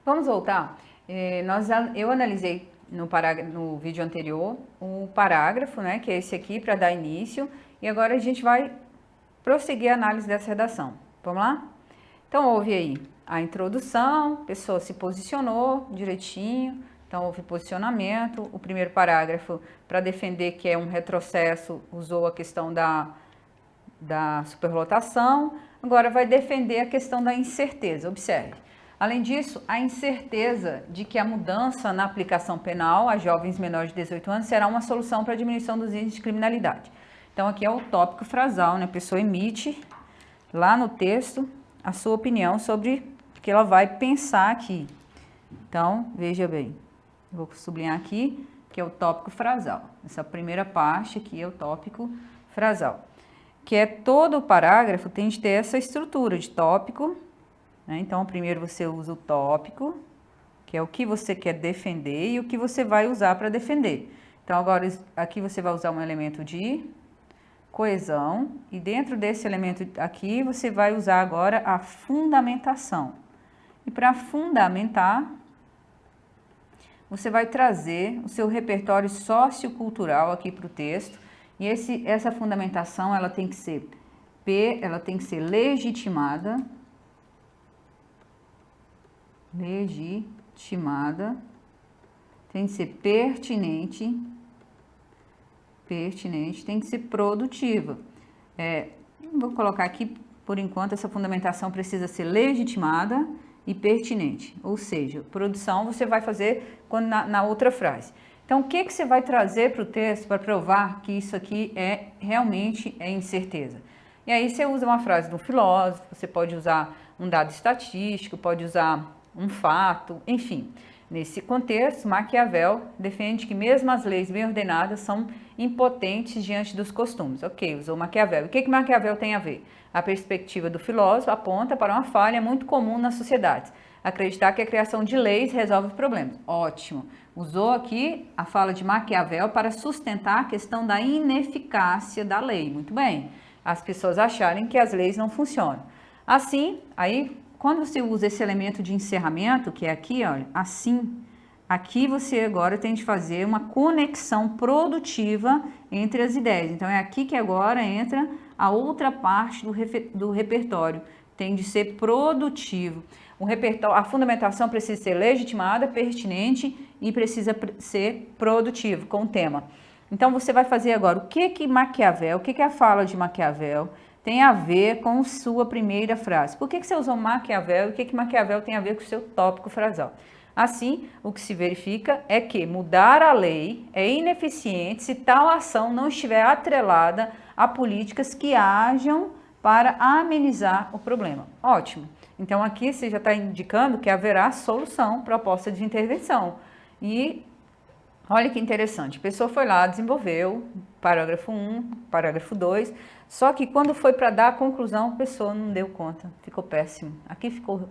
Vamos voltar. Eu analisei no vídeo anterior o parágrafo, né, que é esse aqui, para dar início, e agora a gente vai prosseguir a análise dessa redação. Vamos lá? Então, houve aí a introdução, a pessoa se posicionou direitinho, então houve posicionamento. O primeiro parágrafo, para defender que é um retrocesso, usou a questão da superlotação. Agora vai defender a questão da incerteza. Observe. Além disso, a incerteza de que a mudança na aplicação penal a jovens menores de 18 anos será uma solução para a diminuição dos índices de criminalidade. Então, aqui é o tópico frasal, né? A pessoa emite lá no texto a sua opinião sobre o que ela vai pensar aqui. Então, veja bem, eu vou sublinhar aqui que é o tópico frasal. Essa primeira parte aqui é o tópico frasal, que é todo o parágrafo tem de ter essa estrutura de tópico, né? Então, primeiro você usa o tópico, que é o que você quer defender e o que você vai usar para defender. Então, agora aqui você vai usar um elemento de coesão, e dentro desse elemento aqui você vai usar agora a fundamentação. E para fundamentar, você vai trazer o seu repertório sociocultural aqui para o texto, e essa fundamentação ela tem que ser legitimada, tem que ser pertinente, tem que ser produtiva. Vou colocar aqui, por enquanto, essa fundamentação precisa ser legitimada e pertinente, ou seja, produção você vai fazer na outra frase. Então, o que você vai trazer para o texto para provar que isso aqui realmente é incerteza? E aí você usa uma frase do filósofo, você pode usar um dado estatístico, pode usar um fato, enfim. Nesse contexto, Maquiavel defende que mesmo as leis bem ordenadas são impotentes diante dos costumes. Ok, usou Maquiavel. O que Maquiavel tem a ver? A perspectiva do filósofo aponta para uma falha muito comum nas sociedades. Acreditar que a criação de leis resolve os problemas. Ótimo. Usou aqui a fala de Maquiavel para sustentar a questão da ineficácia da lei. Muito bem. As pessoas acharem que as leis não funcionam. Assim, aí, quando você usa esse elemento de encerramento, que é aqui, olha, assim, aqui você agora tem de fazer uma conexão produtiva entre as ideias. Então, é aqui que agora entra a outra parte do repertório. Tem de ser produtivo. A fundamentação precisa ser legitimada, pertinente e precisa ser produtivo, com o tema. Então, você vai fazer agora o que Maquiavel, o que a fala de Maquiavel tem a ver com sua primeira frase. Por que você usou Maquiavel e o que Maquiavel tem a ver com o seu tópico frasal? Assim, o que se verifica é que mudar a lei é ineficiente se tal ação não estiver atrelada a políticas que hajam para amenizar o problema. Ótimo. Então, aqui você já está indicando que haverá solução, proposta de intervenção. E olha que interessante, a pessoa foi lá, desenvolveu parágrafo 1, parágrafo 2, só que quando foi para dar a conclusão, a pessoa não deu conta, ficou péssimo. Aqui ficou,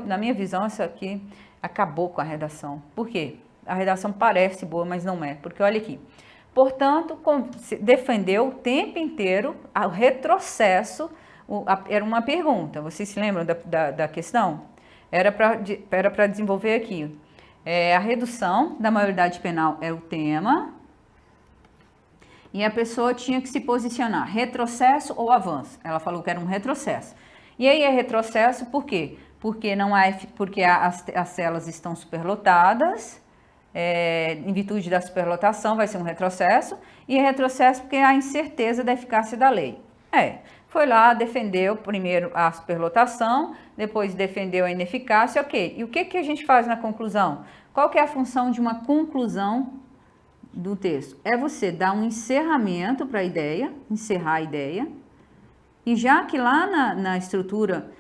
na minha visão, isso aqui acabou com a redação. Por quê? A redação parece boa, mas não é, porque olha aqui. Portanto, defendeu o tempo inteiro o retrocesso, era uma pergunta, vocês se lembram da questão? Era para desenvolver aqui. A redução da maioridade penal é o tema, e a pessoa tinha que se posicionar, retrocesso ou avanço. Ela falou que era um retrocesso. E aí é retrocesso por quê? Porque as celas estão superlotadas, em virtude da superlotação vai ser um retrocesso, e é retrocesso porque há incerteza da eficácia da lei. Foi lá, defendeu primeiro a superlotação, depois defendeu a ineficácia, ok. E o que a gente faz na conclusão? Qual que é a função de uma conclusão do texto? É você dar um encerramento para a ideia, encerrar a ideia, e já que lá na estrutura,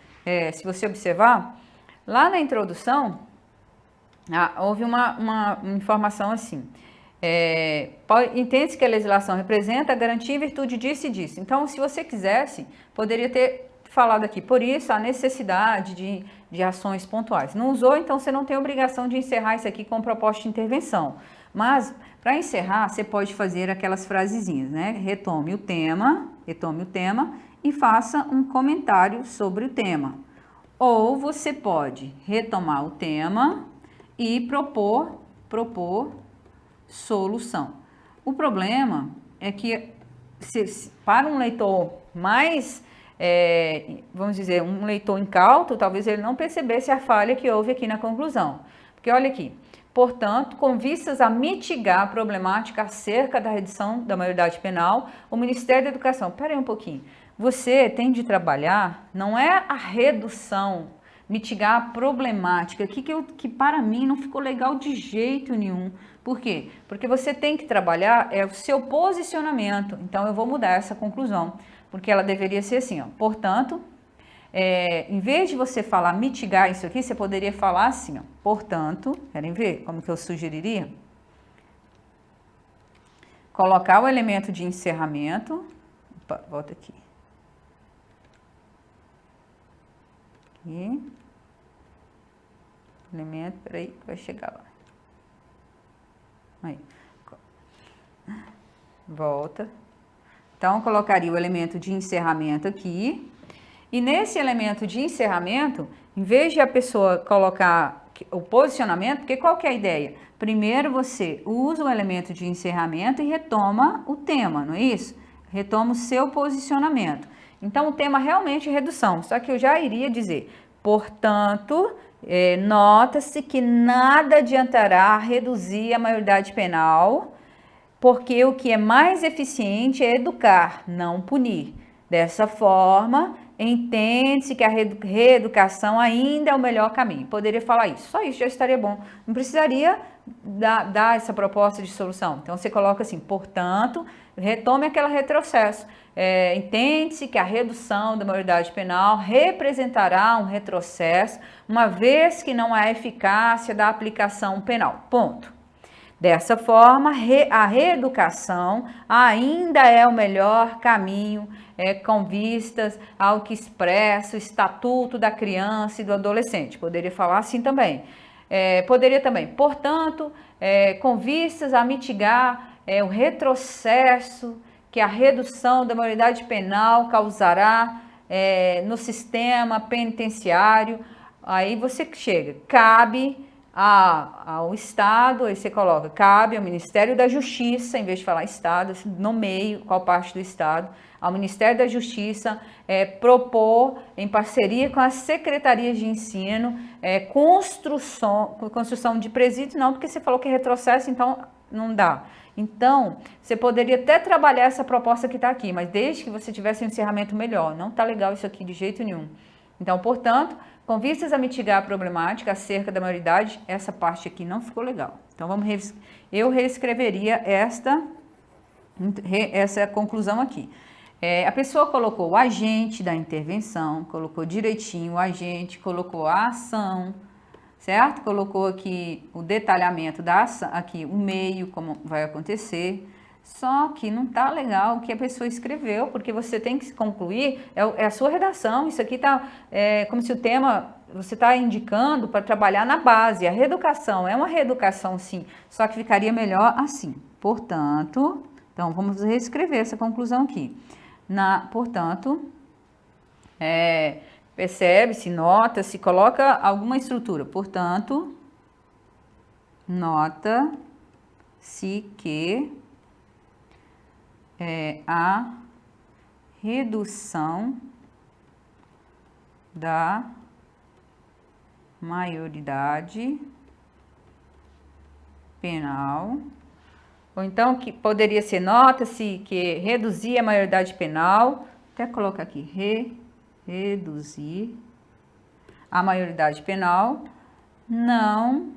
se você observar, lá na introdução, houve uma informação assim, entende-se que a legislação representa a garantia em virtude disso e disso. Então, se você quisesse, poderia ter falado aqui, por isso, a necessidade de ações pontuais. Não usou, então você não tem obrigação de encerrar isso aqui com proposta de intervenção. Mas, para encerrar, você pode fazer aquelas frasezinhas, né? Retome o tema e faça um comentário sobre o tema. Ou você pode retomar o tema e propor solução. O problema é que para um leitor mais, vamos dizer, um leitor incauto, talvez ele não percebesse a falha que houve aqui na conclusão. Porque olha aqui, portanto, com vistas a mitigar a problemática acerca da redução da maioridade penal, o Ministério da Educação, peraí um pouquinho, você tem de trabalhar, não é a redução, mitigar a problemática, que para mim não ficou legal de jeito nenhum. Por quê? Porque você tem que trabalhar o seu posicionamento. Então, eu vou mudar essa conclusão, porque ela deveria ser assim, ó. Portanto, em vez de você falar mitigar isso aqui, você poderia falar assim, ó. Portanto, querem ver como que eu sugeriria? Colocar o elemento de encerramento. Opa, volta aqui. Aqui. Elemento, peraí, vai chegar lá. Aí. Volta. Então, colocaria o elemento de encerramento aqui. E nesse elemento de encerramento, em vez de a pessoa colocar o posicionamento, porque qual que é a ideia? Primeiro você usa o elemento de encerramento e retoma o tema, não é isso? Retoma o seu posicionamento. Então, o tema realmente é redução, só que eu já iria dizer, portanto, nota-se que nada adiantará reduzir a maioridade penal, porque o que é mais eficiente é educar, não punir. Dessa forma, entende-se que a reeducação ainda é o melhor caminho. Poderia falar isso, só isso já estaria bom. Não precisaria dar essa proposta de solução. Então, você coloca assim, portanto, retome aquele retrocesso. Entende-se que a redução da maioridade penal representará um retrocesso, uma vez que não há eficácia da aplicação penal. Ponto. Dessa forma, a reeducação ainda é o melhor caminho, com vistas ao que expressa o Estatuto da Criança e do Adolescente. Poderia falar assim também. Poderia também, portanto, com vistas a mitigar o retrocesso que a redução da maioridade penal causará no sistema penitenciário. Aí você chega, cabe ao Estado, aí você coloca, cabe ao Ministério da Justiça, em vez de falar Estado, no meio, qual parte do Estado, ao Ministério da Justiça propor, em parceria com as secretarias de ensino, construção de presídios, não, porque você falou que é retrocesso, então não dá. Então, você poderia até trabalhar essa proposta que está aqui, mas desde que você tivesse um encerramento melhor, não está legal isso aqui de jeito nenhum. Então, portanto, com vistas a mitigar a problemática acerca da maioridade, essa parte aqui não ficou legal. Então, eu reescreveria essa conclusão aqui. A pessoa colocou o agente da intervenção, colocou direitinho o agente, colocou a ação, certo? Colocou aqui o detalhamento da ação, aqui o meio, como vai acontecer. Só que não tá legal o que a pessoa escreveu, porque você tem que concluir, é a sua redação, isso aqui tá como se o tema, você está indicando para trabalhar na base, a reeducação, é uma reeducação sim, só que ficaria melhor assim. Portanto, então vamos reescrever essa conclusão aqui. Portanto, percebe-se, nota-se, coloca alguma estrutura. Portanto, nota-se que a redução da maioridade penal, ou então que poderia ser, nota-se que reduzir a maioridade penal, até colocar aqui, reduzir a maioridade penal não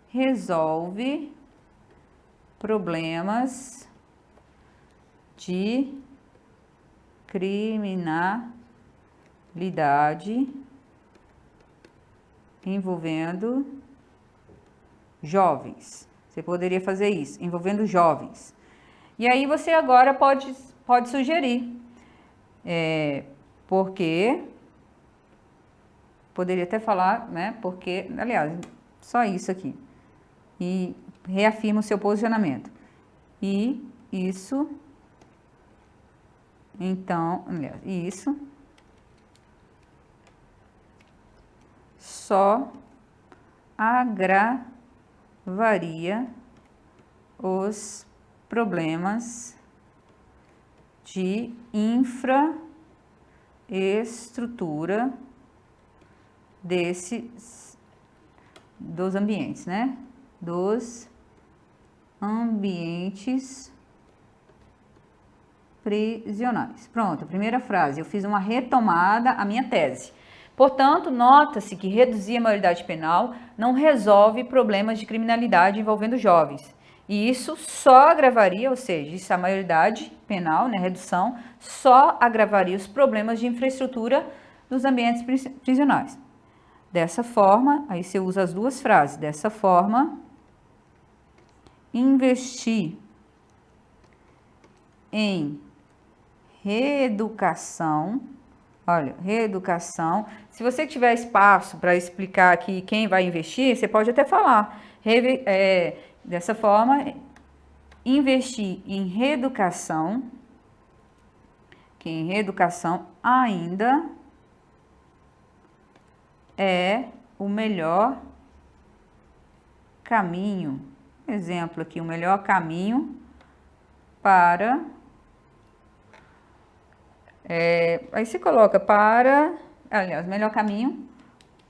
resolve problemas de criminalidade envolvendo jovens. Você poderia fazer isso, envolvendo jovens. E aí você agora pode sugerir, porque, poderia até falar, né, porque, aliás, só isso aqui. E reafirma o seu posicionamento. E isso... Então, isso só agravaria os problemas de infraestrutura dos ambientes, né? Dos ambientes prisionais. Pronto, a primeira frase, eu fiz uma retomada à minha tese. Portanto, nota-se que reduzir a maioridade penal não resolve problemas de criminalidade envolvendo jovens. E isso só agravaria, ou seja, isso a maioridade penal, né, redução, só agravaria os problemas de infraestrutura dos ambientes prisionais. Dessa forma, aí você usa as duas frases, dessa forma, investir em reeducação, olha, reeducação, se você tiver espaço para explicar aqui quem vai investir, você pode até falar, dessa forma, investir em reeducação, que em reeducação ainda é o melhor caminho. Exemplo aqui, o melhor caminho para... aí se coloca para... Aliás, o melhor caminho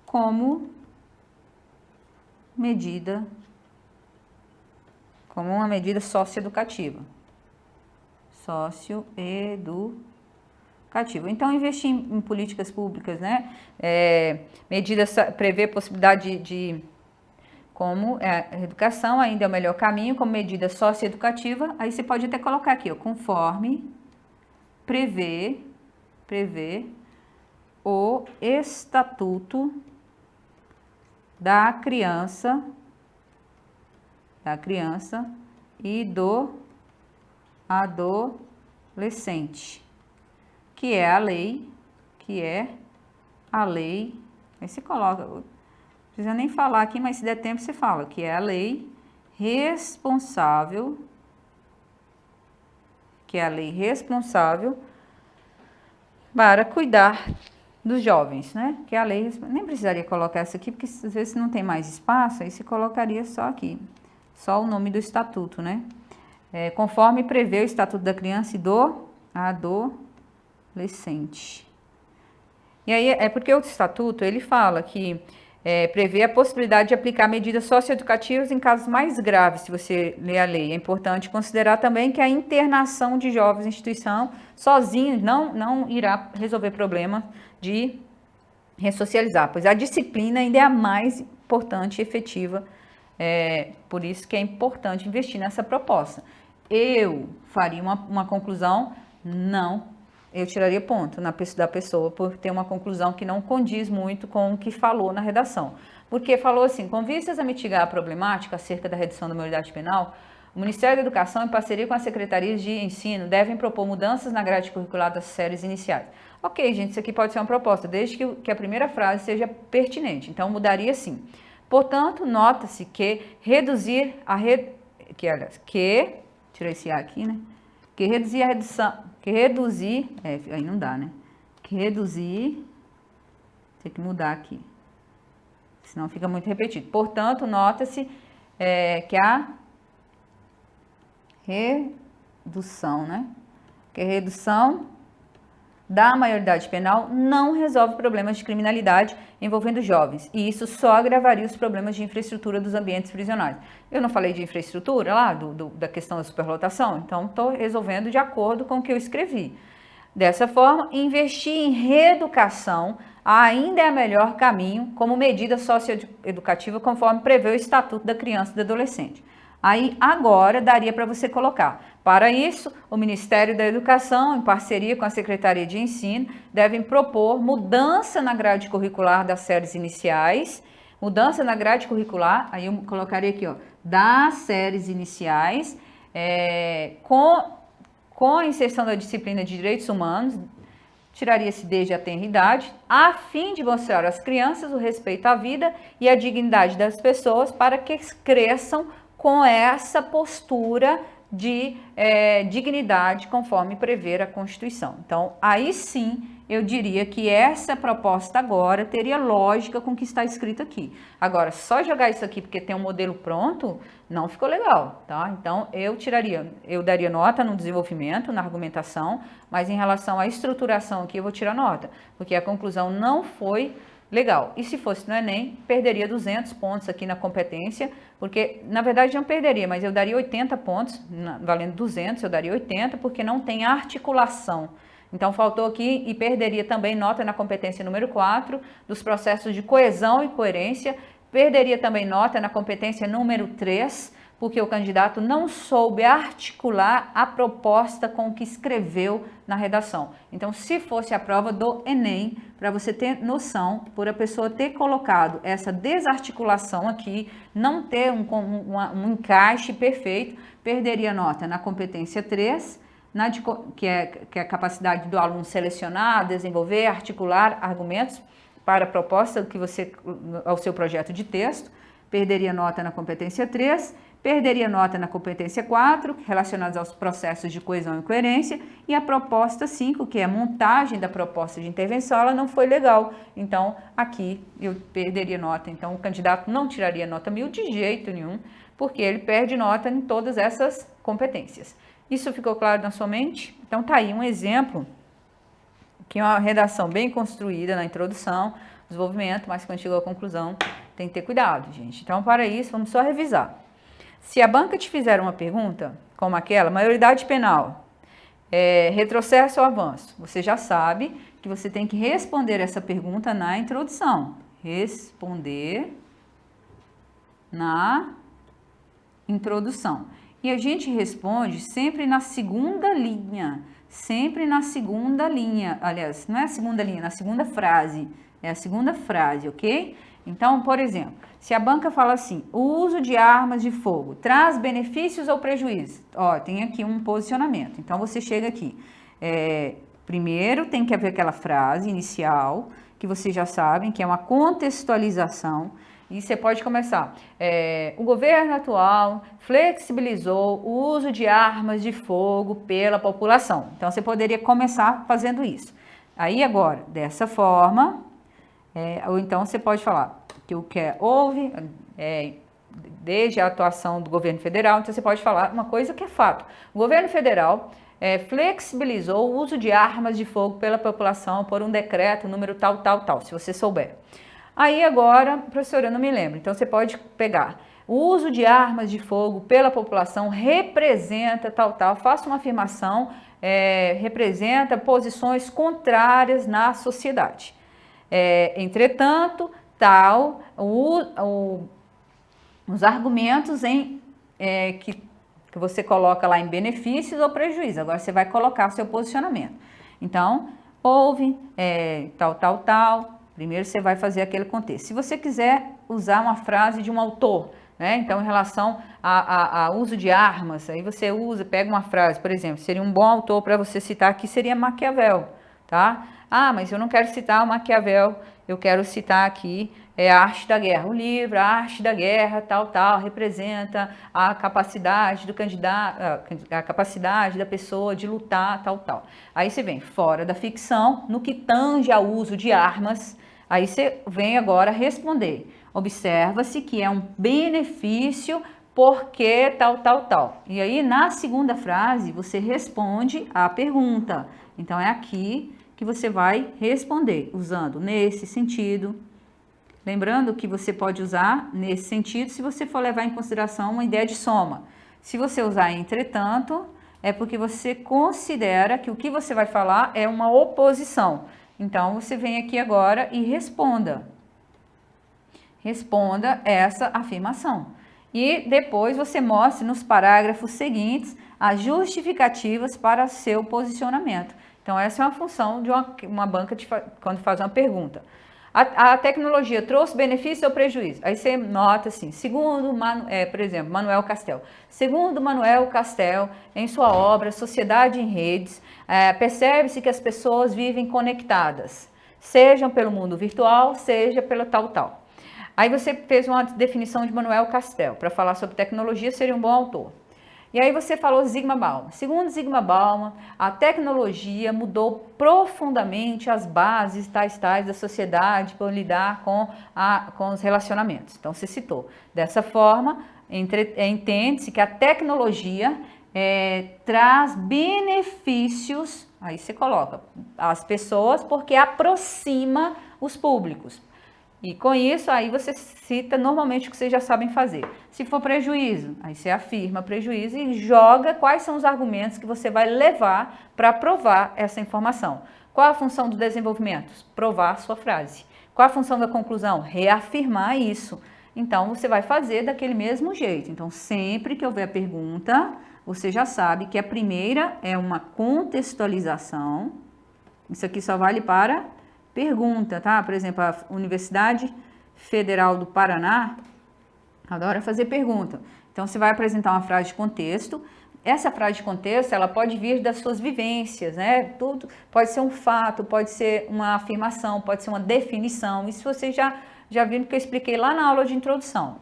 como medida... como uma medida socioeducativa. Socioeducativa. Então, investir em políticas públicas, né? Medidas, prever possibilidade de como a educação ainda é o melhor caminho, como medida socioeducativa. Aí você pode até colocar aqui, ó, conforme prevê o Estatuto da Criança e do adolescente, que é a lei, aí você coloca, não precisa nem falar aqui, mas se der tempo você fala, que é a lei responsável, para cuidar dos jovens, né? Que é a lei, nem precisaria colocar essa aqui, porque às vezes não tem mais espaço, aí se colocaria só aqui. Só o nome do estatuto, né? Conforme prevê o Estatuto da Criança e do Adolescente. E aí, é porque o estatuto, ele fala que prevê a possibilidade de aplicar medidas socioeducativas em casos mais graves, se você ler a lei. É importante considerar também que a internação de jovens em instituição sozinho não irá resolver problema de ressocializar, pois a disciplina ainda é a mais importante e efetiva. Por isso que é importante investir nessa proposta. Eu faria uma conclusão, não, eu tiraria ponto da pessoa por ter uma conclusão que não condiz muito com o que falou na redação. Porque falou assim, com vistas a mitigar a problemática acerca da redução da maioridade penal, o Ministério da Educação, em parceria com as secretarias de ensino, devem propor mudanças na grade curricular das séries iniciais. Ok, gente, isso aqui pode ser uma proposta, desde que a primeira frase seja pertinente. Então, mudaria sim. Portanto, nota-se que reduzir tirei esse A aqui, né? Aí não dá, né? Tem que mudar aqui, senão fica muito repetido. Portanto, nota-se que a redução, né? Que a redução da maioridade penal não resolve problemas de criminalidade envolvendo jovens, e isso só agravaria os problemas de infraestrutura dos ambientes prisionais. Eu não falei de infraestrutura lá, da questão da superlotação, então estou resolvendo de acordo com o que eu escrevi. Dessa forma, investir em reeducação ainda é o melhor caminho como medida socioeducativa, conforme prevê o Estatuto da Criança e do Adolescente. Aí, agora, daria para você colocar. Para isso, o Ministério da Educação, em parceria com a Secretaria de Ensino, devem propor mudança na grade curricular das séries iniciais. Mudança na grade curricular, aí eu colocaria aqui, ó, das séries iniciais, com a inserção da disciplina de Direitos Humanos, tiraria-se desde a tenra idade, a fim de mostrar às crianças o respeito à vida e à dignidade das pessoas para que cresçam com essa postura de dignidade, conforme prevê a Constituição. Então, aí sim, eu diria que essa proposta agora teria lógica com o que está escrito aqui. Agora, só jogar isso aqui porque tem um modelo pronto, não ficou legal, tá? Então, eu daria nota no desenvolvimento, na argumentação, mas em relação à estruturação aqui, eu vou tirar nota, porque a conclusão não foi legal. E se fosse no Enem, perderia 200 pontos aqui na competência, porque, na verdade, não perderia, mas eu daria 80 pontos, valendo 200, eu daria 80, porque não tem articulação. Então, faltou aqui e perderia também nota na competência número 4, dos processos de coesão e coerência, perderia também nota na competência número 3, porque o candidato não soube articular a proposta com o que escreveu na redação. Então, se fosse a prova do Enem, para você ter noção, por a pessoa ter colocado essa desarticulação aqui, não ter um encaixe perfeito, perderia nota na competência 3, que é a capacidade do aluno selecionar, desenvolver, articular argumentos para a proposta ao seu projeto de texto, perderia nota na competência 3, perderia nota na competência 4, relacionadas aos processos de coesão e coerência, e a proposta 5, que é a montagem da proposta de intervenção, ela não foi legal. Então, aqui eu perderia nota. Então, o candidato não tiraria nota 1000 de jeito nenhum, porque ele perde nota em todas essas competências. Isso ficou claro na sua mente? Então, tá aí um exemplo, que é uma redação bem construída na introdução, desenvolvimento, mas quando chegou à conclusão, tem que ter cuidado, gente. Então, para isso, vamos só revisar. Se a banca te fizer uma pergunta, como aquela, maioridade penal, retrocesso ou avanço, você já sabe que você tem que responder essa pergunta na introdução. Responder na introdução. E a gente responde sempre na segunda linha. Sempre na segunda linha. Aliás, não é a segunda linha, na segunda frase. É a segunda frase, ok? Então, por exemplo, se a banca fala assim, o uso de armas de fogo traz benefícios ou prejuízos? Ó, tem aqui um posicionamento. Então, você chega aqui. Primeiro, tem que haver aquela frase inicial, que vocês já sabem, que é uma contextualização. E você pode começar. O governo atual flexibilizou o uso de armas de fogo pela população. Então, você poderia começar fazendo isso. Aí, agora, dessa forma, ou então você pode falar que o que houve desde a atuação do governo federal. Então, você pode falar uma coisa que é fato. O governo federal flexibilizou o uso de armas de fogo pela população por um decreto, número tal, tal, tal, se você souber. Aí agora, professora, eu não me lembro, então você pode pegar. O uso de armas de fogo pela população representa tal, tal, faça uma afirmação, representa posições contrárias na sociedade. Entretanto, tal, os argumentos que você coloca lá em benefícios ou prejuízos, agora você vai colocar seu posicionamento. Então, houve tal, tal, tal. Primeiro você vai fazer aquele contexto. Se você quiser usar uma frase de um autor, né? Então, em relação ao uso de armas, aí você pega uma frase, por exemplo, seria um bom autor para você citar aqui, seria Maquiavel, tá? Ah, mas eu não quero citar o Maquiavel, eu quero citar aqui a Arte da Guerra. O livro, a Arte da Guerra, tal, tal, representa a capacidade do candidato, a capacidade da pessoa de lutar, tal, tal. Aí você vem fora da ficção, no que tange ao uso de armas. Aí você vem agora responder. Observa-se que é um benefício porque tal, tal, tal. E aí, na segunda frase, você responde a pergunta. Então, é aqui que você vai responder, usando nesse sentido. Lembrando que você pode usar nesse sentido se você for levar em consideração uma ideia de soma. Se você usar entretanto, é porque você considera que o que você vai falar é uma oposição. Então, você vem aqui agora e responda. Responda essa afirmação. E depois você mostre nos parágrafos seguintes as justificativas para seu posicionamento. Então, essa é uma função de uma banca quando faz uma pergunta. A tecnologia trouxe benefício ou prejuízo? Aí você nota assim, segundo, por exemplo, Manuel Castel. Segundo Manuel Castel, em sua obra Sociedade em Redes, percebe-se que as pessoas vivem conectadas, sejam pelo mundo virtual, seja pelo tal, tal. Aí você fez uma definição de Manuel Castel, para falar sobre tecnologia, seria um bom autor. E aí você falou Zygmunt Bauman. Segundo Zygmunt Bauman, a tecnologia mudou profundamente as bases tais da sociedade para lidar com os relacionamentos. Então, você citou. Dessa forma, entende-se que a tecnologia traz benefícios, aí você coloca, às pessoas, porque aproxima os públicos. E com isso, aí você cita normalmente o que vocês já sabem fazer. Se for prejuízo, aí você afirma prejuízo e joga quais são os argumentos que você vai levar para provar essa informação. Qual a função do desenvolvimento? Provar a sua frase. Qual a função da conclusão? Reafirmar isso. Então, você vai fazer daquele mesmo jeito. Então, sempre que houver pergunta, você já sabe que a primeira é uma contextualização. Isso aqui só vale para pergunta, tá? Por exemplo, a Universidade Federal do Paraná adora fazer pergunta. Então, você vai apresentar uma frase de contexto. Essa frase de contexto, ela pode vir das suas vivências, né? Tudo pode ser um fato, pode ser uma afirmação, pode ser uma definição. Isso você já viram que eu expliquei lá na aula de introdução.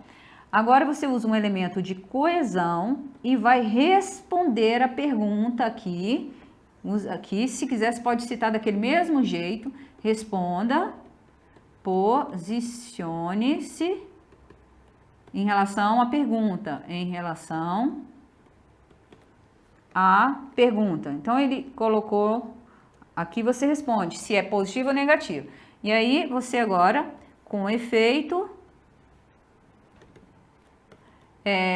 Agora, você usa um elemento de coesão e vai responder a pergunta aqui. Aqui, se quiser, você pode citar daquele mesmo jeito. Responda, posicione-se em relação à pergunta. Em relação à pergunta. Então, ele colocou, aqui você responde se é positivo ou negativo. E aí, você agora, com efeito,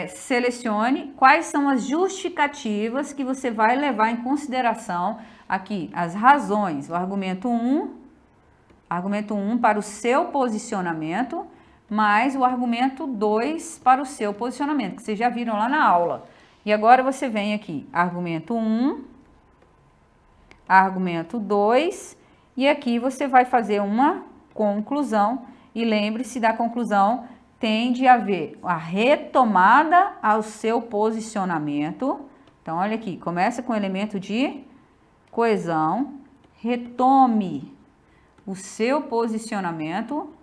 selecione quais são as justificativas que você vai levar em consideração aqui. As razões, o argumento 1 para o seu posicionamento, mais o argumento 2 para o seu posicionamento, que vocês já viram lá na aula. E agora você vem aqui, argumento 1, argumento 2, e aqui você vai fazer uma conclusão, e lembre-se da conclusão, tem de haver a retomada ao seu posicionamento. Então, olha aqui, começa com o elemento de coesão, retome o seu posicionamento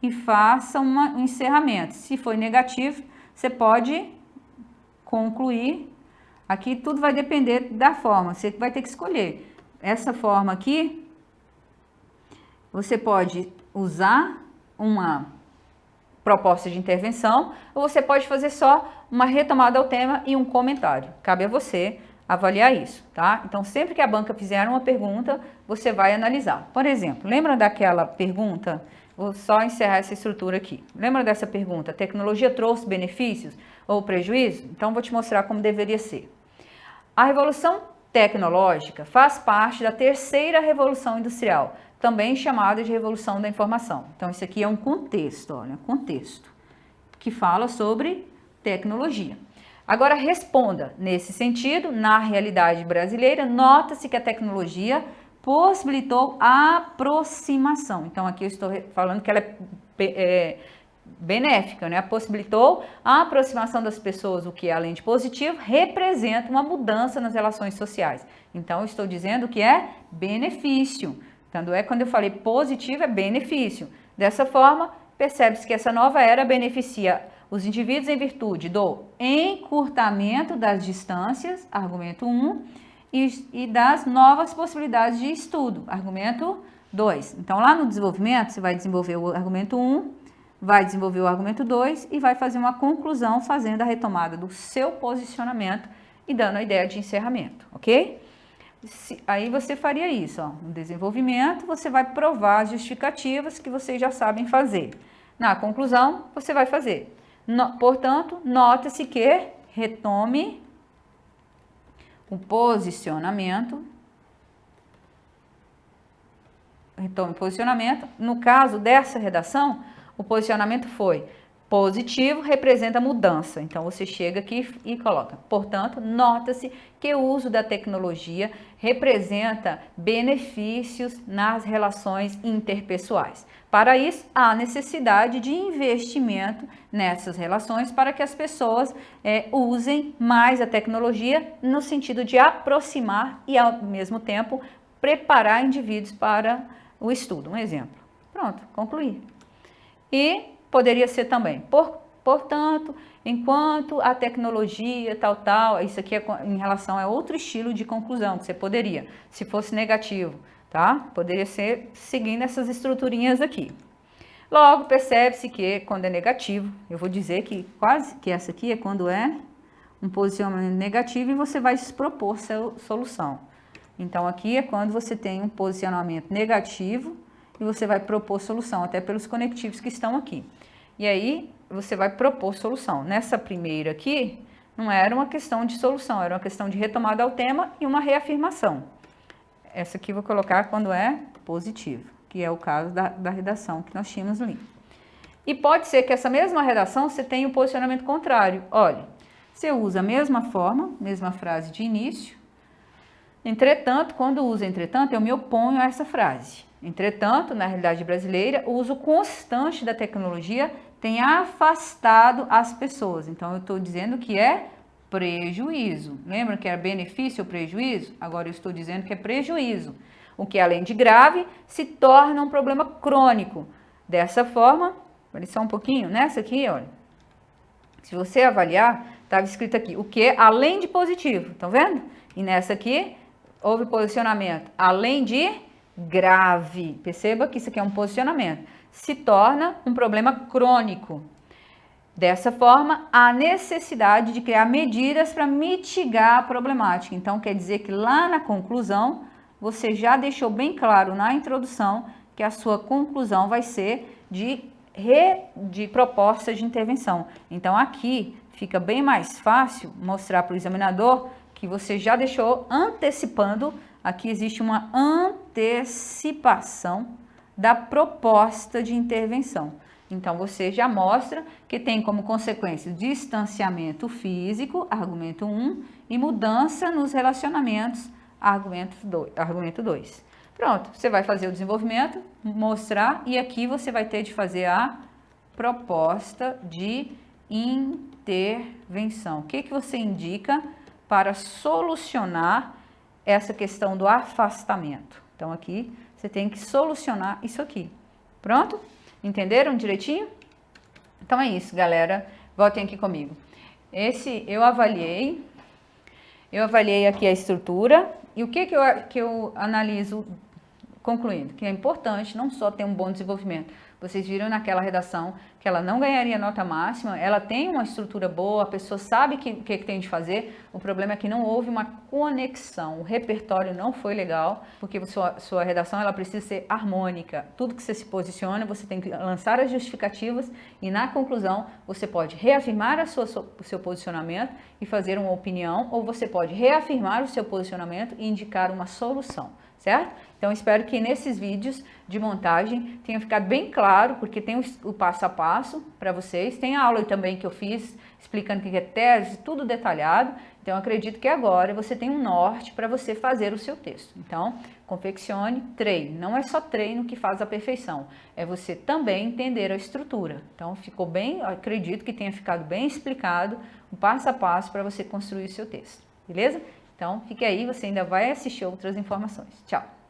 e faça um encerramento. Se for negativo, você pode concluir. Aqui tudo vai depender da forma, você vai ter que escolher. Essa forma aqui, você pode usar uma proposta de intervenção ou você pode fazer só uma retomada ao tema e um comentário. Cabe a você avaliar isso, tá? Então, sempre que a banca fizer uma pergunta, você vai analisar. Por exemplo, lembra daquela pergunta? Vou só encerrar essa estrutura aqui. Lembra dessa pergunta? A tecnologia trouxe benefícios ou prejuízo? Então, vou te mostrar como deveria ser. A revolução tecnológica faz parte da terceira revolução industrial, também chamada de revolução da informação. Então, isso aqui é um contexto, olha, contexto, que fala sobre tecnologia. Agora, responda nesse sentido, na realidade brasileira, nota-se que a tecnologia possibilitou a aproximação. Então, aqui eu estou falando que ela é benéfica, né? Possibilitou a aproximação das pessoas, o que, além de positivo, representa uma mudança nas relações sociais. Então, eu estou dizendo que é benefício. Tanto é quando eu falei positivo, é benefício. Dessa forma, percebe-se que essa nova era beneficia os indivíduos em virtude do encurtamento das distâncias, argumento 1, e das novas possibilidades de estudo, argumento 2. Então, lá no desenvolvimento, você vai desenvolver o argumento 1, vai desenvolver o argumento 2 e vai fazer uma conclusão fazendo a retomada do seu posicionamento e dando a ideia de encerramento, ok? Aí você faria isso, ó, no desenvolvimento, você vai provar as justificativas que vocês já sabem fazer. Na conclusão, você vai fazer. Portanto, nota-se que retome o posicionamento. No caso dessa redação, o posicionamento foi positivo, representa mudança. Então, você chega aqui e coloca. Portanto, nota-se que o uso da tecnologia representa benefícios nas relações interpessoais. Para isso, há necessidade de investimento nessas relações para que as pessoas usem mais a tecnologia no sentido de aproximar e, ao mesmo tempo, preparar indivíduos para o estudo. Um exemplo. Pronto, concluí. E poderia ser também, por Portanto, enquanto a tecnologia tal, isso aqui é em relação a outro estilo de conclusão que você poderia, se fosse negativo, tá? Poderia ser seguindo essas estruturinhas aqui. Logo, percebe-se que quando é negativo, eu vou dizer que quase que essa aqui é quando é um posicionamento negativo e você vai propor solução. Então, aqui é quando você tem um posicionamento negativo e você vai propor solução, até pelos conectivos que estão aqui. E aí, você vai propor solução. Nessa primeira aqui, não era uma questão de solução, era uma questão de retomada ao tema e uma reafirmação. Essa aqui eu vou colocar quando é positivo, que é o caso da redação que nós tínhamos ali. E pode ser que essa mesma redação você tenha um posicionamento contrário. Olha, você usa a mesma forma, mesma frase de início. Entretanto, quando usa entretanto, eu me oponho a essa frase. Entretanto, na realidade brasileira, o uso constante da tecnologia tem afastado as pessoas. Então, eu estou dizendo que é prejuízo. Lembra que era benefício ou prejuízo? Agora eu estou dizendo que é prejuízo. O que, além de grave, se torna um problema crônico. Dessa forma, vou só um pouquinho, nessa aqui, olha. Se você avaliar, estava escrito aqui, o que, além de positivo, estão vendo? E nessa aqui, houve posicionamento, além de grave. Perceba que isso aqui é um posicionamento. Se torna um problema crônico. Dessa forma, há necessidade de criar medidas para mitigar a problemática. Então, quer dizer que lá na conclusão, você já deixou bem claro na introdução que a sua conclusão vai ser de proposta de intervenção. Então, aqui fica bem mais fácil mostrar para o examinador que você já deixou antecipando, aqui existe uma antecipação da proposta de intervenção. Então, você já mostra que tem como consequência distanciamento físico, argumento 1, e mudança nos relacionamentos, argumento 2. Pronto, você vai fazer o desenvolvimento, mostrar, e aqui você vai ter de fazer a proposta de intervenção. O que você indica para solucionar essa questão do afastamento? Então, aqui você tem que solucionar isso aqui. Pronto? Entenderam direitinho? Então é isso, galera. Voltem aqui comigo. Eu avaliei aqui a estrutura e o que eu analiso concluindo? Que é importante não só ter um bom desenvolvimento. Vocês viram naquela redação que ela não ganharia nota máxima, ela tem uma estrutura boa, a pessoa sabe o que tem de fazer, o problema é que não houve uma conexão, o repertório não foi legal, porque sua redação ela precisa ser harmônica. Tudo que você se posiciona, você tem que lançar as justificativas e na conclusão você pode reafirmar o seu posicionamento e fazer uma opinião, ou você pode reafirmar o seu posicionamento e indicar uma solução, certo? Então, espero que nesses vídeos de montagem tenha ficado bem claro, porque tem o passo a passo para vocês. Tem a aula também que eu fiz explicando o que é tese, tudo detalhado. Então, eu acredito que agora você tem um norte para você fazer o seu texto. Então, confeccione, treine. Não é só treino que faz a perfeição, é você também entender a estrutura. Então, ficou bem, acredito que tenha ficado bem explicado o passo a passo para você construir o seu texto. Beleza? Então, fique aí, você ainda vai assistir outras informações. Tchau!